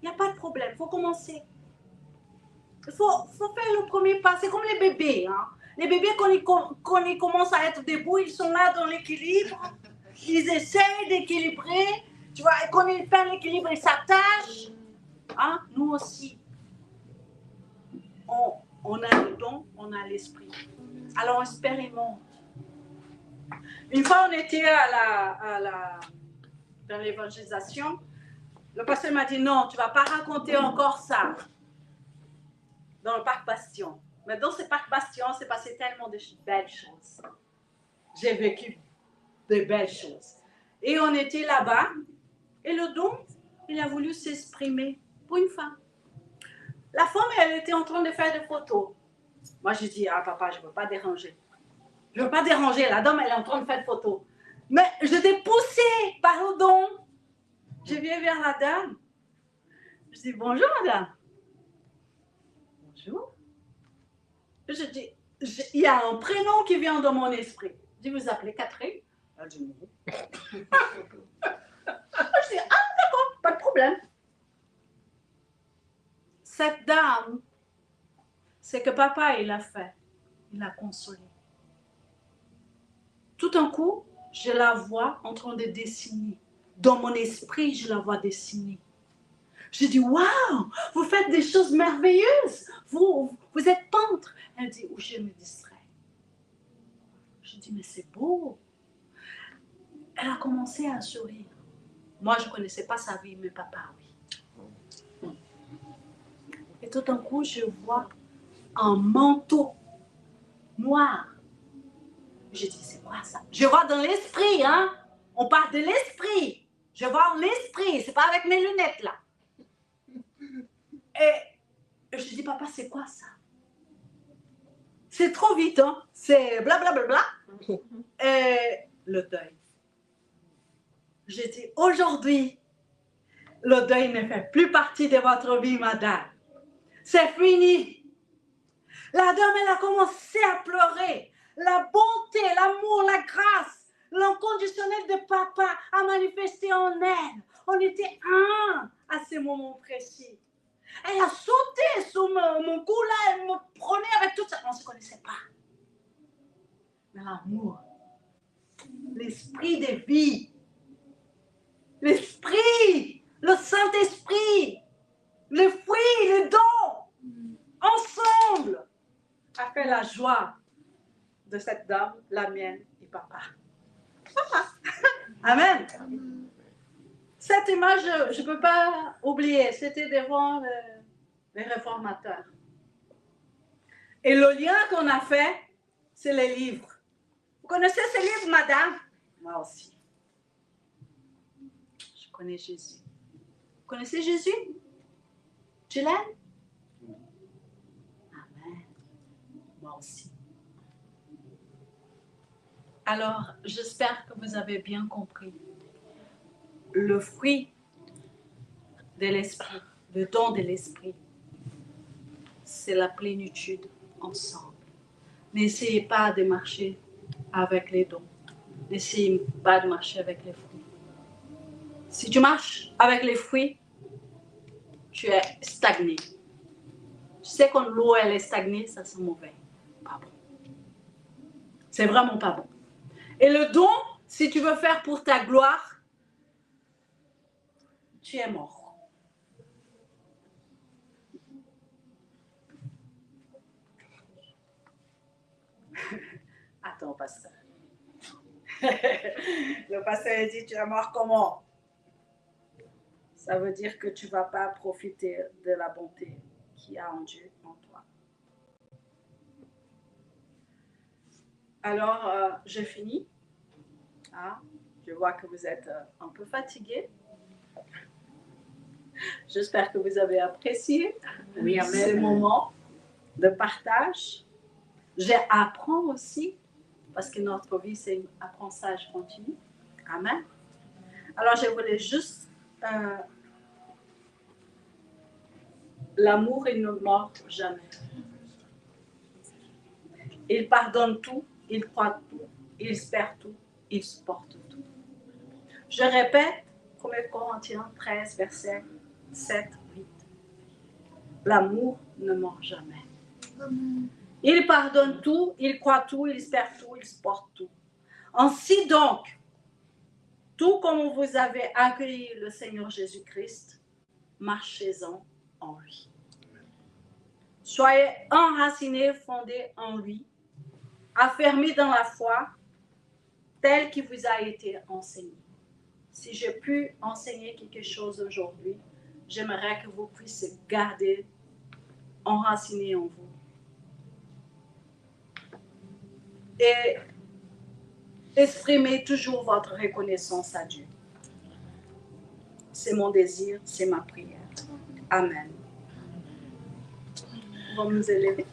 Il n'y a pas de problème, il faut commencer. Il faut faire le premier pas, c'est comme les bébés. Hein. Les bébés, quand ils commencent à être debout, ils sont là dans l'équilibre. Ils essayent d'équilibrer. Tu vois, et quand ils font l'équilibre, ils s'attachent. Hein? Nous aussi, on a le don, on a l'esprit. Alors, on expérimente. Une fois, on était dans l'évangélisation. Le pasteur m'a dit, non, tu ne vas pas raconter encore ça dans le parc Bastion. Mais dans ce parc Bastion, c'est passé tellement de belles choses. J'ai vécu de belles choses. Et on était là-bas, et le don, il a voulu s'exprimer pour une femme. La femme, elle était en train de faire des photos. Moi, je dis, ah papa, je ne veux pas déranger. Je ne veux pas déranger, la dame, elle est en train de faire des photos. Mais je t'ai poussée par le don. Je viens vers la dame. Je dis, bonjour madame. Bonjour. Je dis, il y a un prénom qui vient dans mon esprit. Je dis, vous appelez Catherine? Elle dit, non. Je dis, ah d'accord, pas de problème. Cette dame, c'est que papa, il a fait. Il a consolé. Tout d'un coup, je la vois en train de dessiner. Dans mon esprit, je la vois dessiner. Je dis, waouh, vous faites des choses merveilleuses. Vous êtes peintre. Elle dit, où je me distrais. Je dis, mais c'est beau. Elle a commencé à sourire. Moi, je ne connaissais pas sa vie, mais papa, oui. Et tout d'un coup, je vois un manteau noir. Je dis, c'est quoi ça? Je vois dans l'esprit, hein? On parle de l'esprit. Je vois l'esprit, c'est pas avec mes lunettes, là. Et je dis, papa, c'est quoi ça? C'est trop vite, hein? C'est blablabla. Et le deuil. J'ai dit, aujourd'hui, le deuil ne fait plus partie de votre vie, madame. C'est fini. La dame, elle a commencé à pleurer. La bonté, l'amour, la grâce, l'inconditionnel de papa a manifesté en elle. On était un à ce moment précis. Elle a sauté sur mon cou là, elle me prenait avec tout ça. On ne se connaissait pas. Mais l'amour, l'esprit de vie, l'esprit, le Saint-Esprit, le fruit, le don, ensemble, a fait la joie de cette dame, la mienne et papa. Amen. Cette image, je ne peux pas oublier, c'était devant les réformateurs. Et le lien qu'on a fait, c'est les livres. Vous connaissez ces livres, madame? Moi aussi. Je connais Jésus. Vous connaissez Jésus? Tu l'aimes? Amen. Moi aussi. Alors, j'espère que vous avez bien compris. Le fruit de l'esprit, le don de l'esprit, c'est la plénitude ensemble. N'essayez pas de marcher avec les dons. N'essayez pas de marcher avec les fruits. Si tu marches avec les fruits, tu es stagné. Tu sais quand l'eau elle est stagnée, ça c'est mauvais. Pas bon. C'est vraiment pas bon. Et le don, si tu veux faire pour ta gloire, tu es mort. Attends, pasteur. Le pasteur dit, tu es mort comment? Ça veut dire que tu ne vas pas profiter de la bonté qu'il y a en Dieu, en toi. Alors, je finis. Ah, je vois que vous êtes un peu fatigués. J'espère que vous avez apprécié ce moment de partage. J'apprends aussi, parce que notre vie, c'est un apprentissage continu. Amen. Alors, je voulais juste... l'amour, il ne mord jamais. Il pardonne tout, il croit tout, il espère tout, il supporte tout. Je répète, 1 Corinthiens 13, verset 7, 8. L'amour ne mord jamais. Il pardonne tout, il croit tout, il espère tout, il supporte tout. Ainsi donc, tout comme vous avez accueilli le Seigneur Jésus-Christ, marchez-en en lui. Soyez enracinés, fondés en lui, affermis dans la foi, tel qu'il vous a été enseigné. Si j'ai pu enseigner quelque chose aujourd'hui, j'aimerais que vous puissiez garder enraciné en vous. Et exprimez toujours votre reconnaissance à Dieu. C'est mon désir, c'est ma prière. Amen. On va nous élever.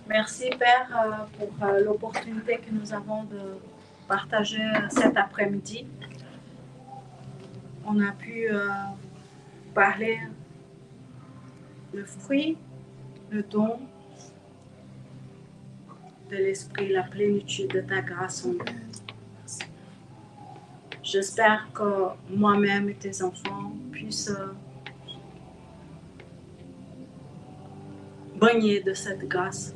Merci Père pour l'opportunité que nous avons de partager cet après-midi. On a pu parler le fruit, le don de l'esprit, la plénitude de ta grâce en nous. J'espère que moi-même et tes enfants puissent baigner de cette grâce,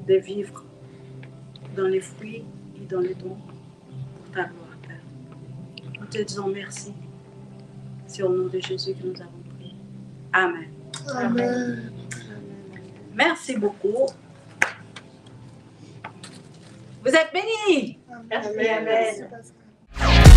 de vivre dans les fruits et dans les dons pour ta gloire, Père. Nous te disons merci. C'est au nom de Jésus que nous avons prié. Amen. Amen. Merci beaucoup. Vous êtes bénis. Amen. Amen. Merci, Pasteur.